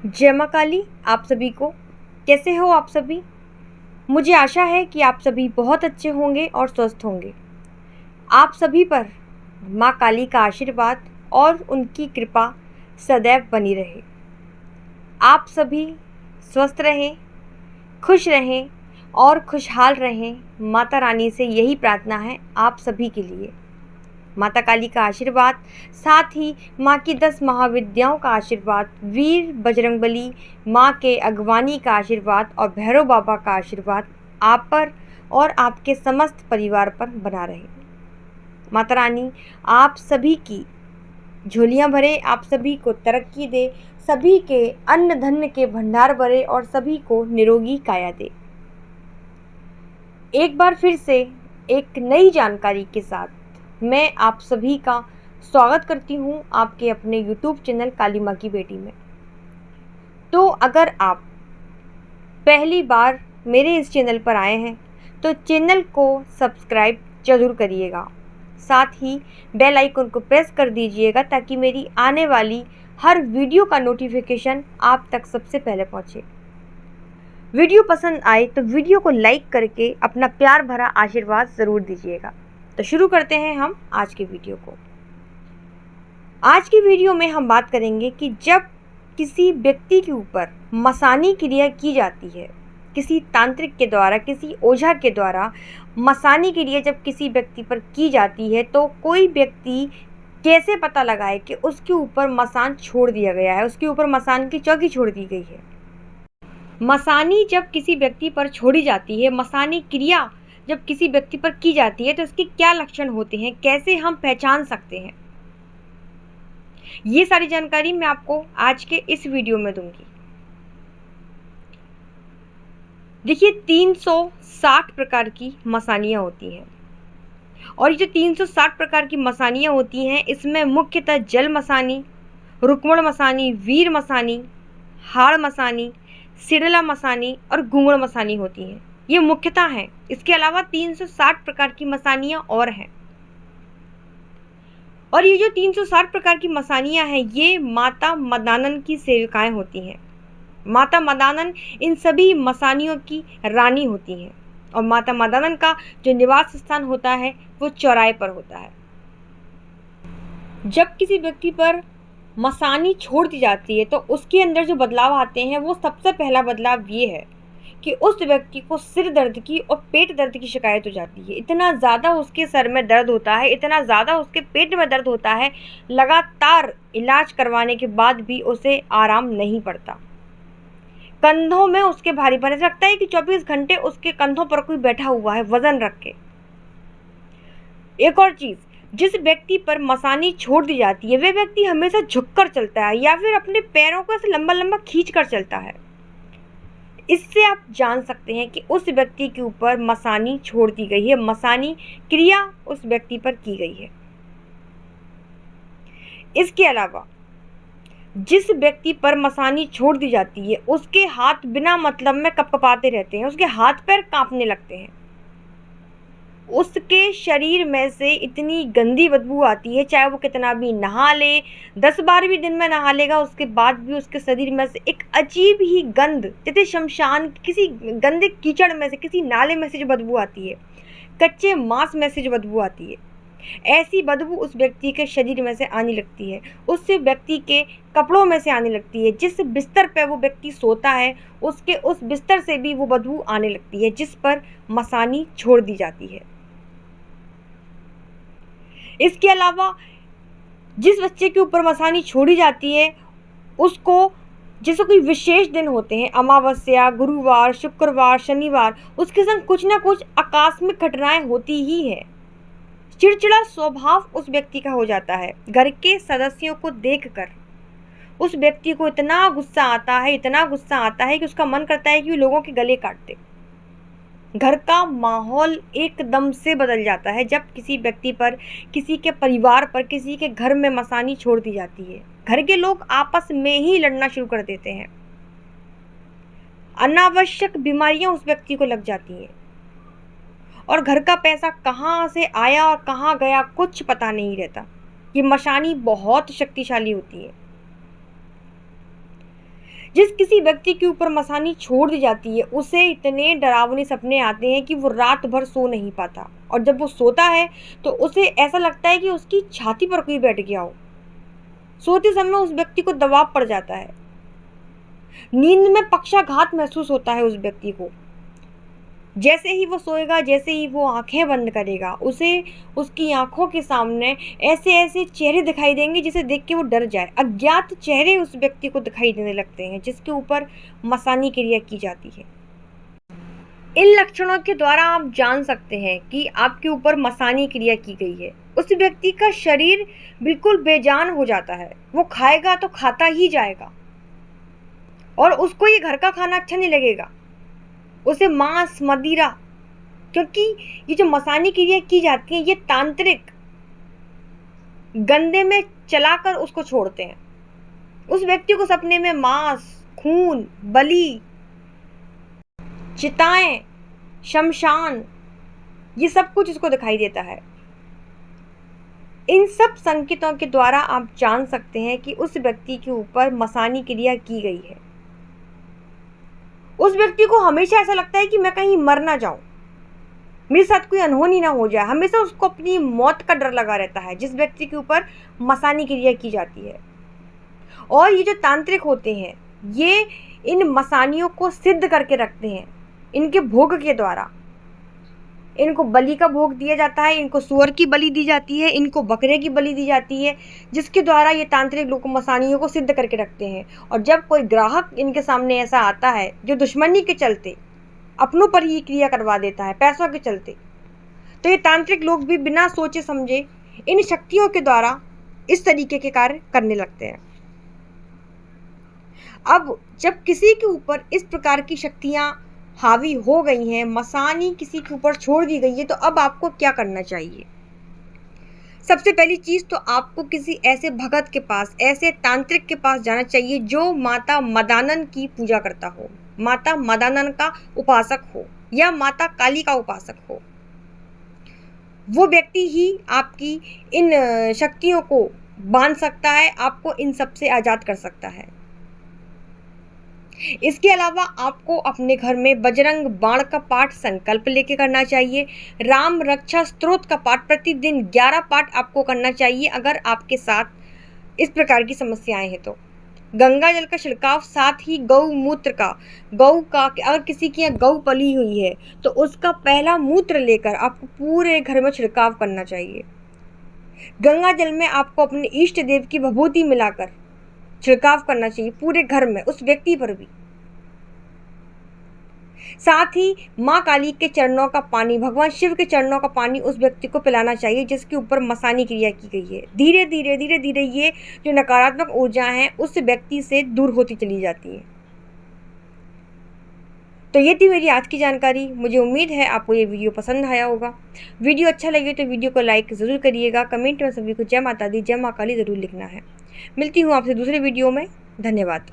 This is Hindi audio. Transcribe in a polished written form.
जय माँ काली। आप सभी को कैसे हो आप सभी। मुझे आशा है कि आप सभी बहुत अच्छे होंगे और स्वस्थ होंगे। आप सभी पर माँ काली का आशीर्वाद और उनकी कृपा सदैव बनी रहे। आप सभी स्वस्थ रहें, खुश रहें और खुशहाल रहें। माता रानी से यही प्रार्थना है आप सभी के लिए। माता काली का आशीर्वाद, साथ ही माँ की 10 महाविद्याओं का आशीर्वाद, वीर बजरंगबली माँ के अगवानी का आशीर्वाद और भैरव बाबा का आशीर्वाद आप पर और आपके समस्त परिवार पर बना रहे। माता रानी आप सभी की झोलियाँ भरे, आप सभी को तरक्की दे, सभी के अन्न धन के भंडार भरे और सभी को निरोगी काया दे। एक बार फिर से एक नई जानकारी के साथ मैं आप सभी का स्वागत करती हूँ आपके अपने YouTube चैनल काली माँ की बेटी में। तो अगर आप पहली बार मेरे इस चैनल पर आए हैं तो चैनल को सब्सक्राइब जरूर करिएगा, साथ ही बेल आइकन को प्रेस कर दीजिएगा ताकि मेरी आने वाली हर वीडियो का नोटिफिकेशन आप तक सबसे पहले पहुँचे। वीडियो पसंद आए तो वीडियो को लाइक करके अपना प्यार भरा आशीर्वाद ज़रूर दीजिएगा। तो शुरू करते हैं हम आज के वीडियो को। आज की वीडियो में हम बात करेंगे कि जब किसी व्यक्ति के ऊपर मसानी क्रिया की जाती है, किसी तांत्रिक के द्वारा, किसी ओझा के द्वारा मसानी क्रिया जब किसी व्यक्ति पर की जाती है तो कोई व्यक्ति कैसे पता लगाए कि उसके ऊपर मसान छोड़ दिया गया है, उसके ऊपर मसान की चौकी छोड़ दी गई है। मसानी जब किसी व्यक्ति पर छोड़ी जाती है, मसानी क्रिया जब किसी व्यक्ति पर की जाती है तो इसके क्या लक्षण होते हैं, कैसे हम पहचान सकते हैं, ये सारी जानकारी मैं आपको आज के इस वीडियो में दूंगी। देखिए 360 प्रकार की मसानियाँ होती हैं और ये जो 360 प्रकार की मसानियाँ होती हैं इसमें मुख्यतः जल मसानी, रुक्मण मसानी, वीर मसानी, हाड़ मसानी, सिडला मसानी और घुंगड़ मसानी होती हैं। ये मुख्यतः हैं। इसके अलावा 360 प्रकार की मसानियाँ और हैं और ये जो 360 प्रकार की मसानियाँ हैं ये माता मदानन की सेविकाएं होती हैं। माता मदानन इन सभी मसानियों की रानी होती हैं और माता मदानन का जो निवास स्थान होता है वो चौराहे पर होता है। जब किसी व्यक्ति पर मसानी छोड़ दी जाती है तो उसके अंदर जो बदलाव आते हैं वो सबसे पहला बदलाव ये है कि उस व्यक्ति को सिर दर्द की और पेट दर्द की शिकायत हो जाती है। इतना ज़्यादा उसके सर में दर्द होता है, इतना ज़्यादा उसके पेट में दर्द होता है, लगातार इलाज करवाने के बाद भी उसे आराम नहीं पड़ता। कंधों में उसके भारीपन, ऐसा लगता है कि 24 घंटे उसके कंधों पर कोई बैठा हुआ है वजन रख के। एक और चीज़, जिस व्यक्ति पर मसानी छोड़ दी जाती है वह व्यक्ति हमेशा झुककर चलता है या फिर अपने पैरों को ऐसे लंबा लंबा खींच कर चलता है। इससे आप जान सकते हैं कि उस व्यक्ति के ऊपर मसानी छोड़ दी गई है, मसानी क्रिया उस व्यक्ति पर की गई है। इसके अलावा जिस व्यक्ति पर मसानी छोड़ दी जाती है उसके हाथ बिना मतलब में कपकपाते रहते हैं, उसके हाथ पैर कांपने लगते हैं, उसके शरीर में से इतनी गंदी बदबू आती है, चाहे वो कितना भी नहा ले, 10 बार भी दिन में नहा लेगा उसके बाद भी उसके शरीर में से एक अजीब ही गंध, जैसे शमशान किसी गंदे कीचड़ में से, किसी नाले में से जो बदबू आती है, कच्चे मांस में से जो बदबू आती है, ऐसी बदबू उस व्यक्ति के शरीर में से आने लगती है, उस व्यक्ति के कपड़ों में से आने लगती है। जिस बिस्तर पर वो व्यक्ति सोता है उसके उस बिस्तर से भी वो बदबू आने लगती है जिस पर मसानी छोड़ दी जाती है। इसके अलावा जिस बच्चे के ऊपर मसानी छोड़ी जाती है उसको, जैसे कोई विशेष दिन होते हैं, अमावस्या, गुरुवार, शुक्रवार, शनिवार, उसके संग कुछ ना कुछ आकस्मिक घटनाएं होती ही है। चिड़चिड़ा स्वभाव उस व्यक्ति का हो जाता है। घर के सदस्यों को देखकर उस व्यक्ति को इतना गुस्सा आता है, इतना गुस्सा आता है कि उसका मन करता है कि वो लोगों के गले काट दे। घर का माहौल एकदम से बदल जाता है जब किसी व्यक्ति पर, किसी के परिवार पर, किसी के घर में मसानी छोड़ दी जाती है। घर के लोग आपस में ही लड़ना शुरू कर देते हैं, अनावश्यक बीमारियां उस व्यक्ति को लग जाती हैं और घर का पैसा कहाँ से आया और कहाँ गया कुछ पता नहीं रहता। ये मसानी बहुत शक्तिशाली होती है। जिस किसी व्यक्ति के ऊपर मसानी छोड़ दी जाती है उसे इतने डरावने सपने आते हैं कि वो रात भर सो नहीं पाता, और जब वो सोता है तो उसे ऐसा लगता है कि उसकी छाती पर कोई बैठ गया हो। सोते समय उस व्यक्ति को दबाव पड़ जाता है, नींद में पक्षाघात महसूस होता है उस व्यक्ति को। जैसे ही वो सोएगा, जैसे ही वो आंखें बंद करेगा, उसे उसकी आंखों के सामने ऐसे ऐसे चेहरे दिखाई देंगे जिसे देख के वो डर जाए। अज्ञात चेहरे उस व्यक्ति को दिखाई देने लगते हैं जिसके ऊपर मसानी क्रिया की जाती है। इन लक्षणों के द्वारा आप जान सकते हैं कि आपके ऊपर मसानी क्रिया की गई है। उस व्यक्ति का शरीर बिल्कुल बेजान हो जाता है, वो खाएगा तो खाता ही जाएगा और उसको ये घर का खाना अच्छा नहीं लगेगा, उसे मांस मदिरा, क्योंकि ये जो मसानी क्रिया की जाती है ये तांत्रिक गंदे में चलाकर उसको छोड़ते हैं। उस व्यक्ति को सपने में मांस, खून, बलि, चिताएं, शमशान, ये सब कुछ उसको दिखाई देता है। इन सब संकेतों के द्वारा आप जान सकते हैं कि उस व्यक्ति के ऊपर मसानी क्रिया की गई है। उस व्यक्ति को हमेशा ऐसा लगता है कि मैं कहीं मर ना जाऊं, मेरे साथ कोई अनहोनी ना हो जाए, हमेशा उसको अपनी मौत का डर लगा रहता है जिस व्यक्ति के ऊपर मसानी क्रिया की जाती है। और ये जो तांत्रिक होते हैं ये इन मसानियों को सिद्ध करके रखते हैं। इनके भोग के द्वारा इनको बलि का भोग दिया जाता है, इनको सूअर की बलि दी जाती है, इनको बकरे की बलि दी जाती है, जिसके द्वारा ये तांत्रिक लोग मसानियों को सिद्ध करके रखते हैं। और जब कोई ग्राहक इनके सामने ऐसा आता है जो दुश्मनी के चलते अपनों पर ही क्रिया करवा देता है, पैसों के चलते, तो ये तांत्रिक लोग भी बिना सोचे समझे इन शक्तियों के द्वारा इस तरीके के कार्य करने लगते हैं। अब जब किसी के ऊपर इस प्रकार की शक्तियां हावी हो गई हैं, मसानी किसी के ऊपर छोड़ दी गई है, तो अब आपको क्या करना चाहिए? सबसे पहली चीज तो आपको किसी ऐसे भगत के पास, ऐसे तांत्रिक के पास जाना चाहिए जो माता मदानन की पूजा करता हो, माता मदानन का उपासक हो या माता काली का उपासक हो। वो व्यक्ति ही आपकी इन शक्तियों को बांध सकता है, आपको इन सब से आजाद कर सकता है। इसके अलावा आपको अपने घर में बजरंग बाण का पाठ संकल्प लेके करना चाहिए। राम रक्षा स्तोत्र का पाठ प्रतिदिन 11 पाठ आपको करना चाहिए अगर आपके साथ इस प्रकार की समस्याएं हैं तो। गंगा जल का छिड़काव, साथ ही गौमूत्र का, अगर किसी की यहाँ गौ पली हुई है तो उसका पहला मूत्र लेकर आपको पूरे घर में छिड़काव करना चाहिए। गंगा जल में आपको अपने इष्ट देव की विभूति मिलाकर छिड़काव करना चाहिए पूरे घर में, उस व्यक्ति पर भी। साथ ही माँ काली के चरणों का पानी, भगवान शिव के चरणों का पानी उस व्यक्ति को पिलाना चाहिए जिसके ऊपर मसानी क्रिया की गई है। धीरे धीरे ये जो नकारात्मक ऊर्जा है उस व्यक्ति से दूर होती चली जाती है। तो ये थी मेरी आज की जानकारी। मुझे उम्मीद है आपको ये वीडियो पसंद आया होगा। वीडियो अच्छा लगे तो वीडियो को लाइक ज़रूर करिएगा। कमेंट में सभी को जय माता दी, जय माँ काली ज़रूर लिखना है। मिलती हूँ आपसे दूसरे वीडियो में। धन्यवाद।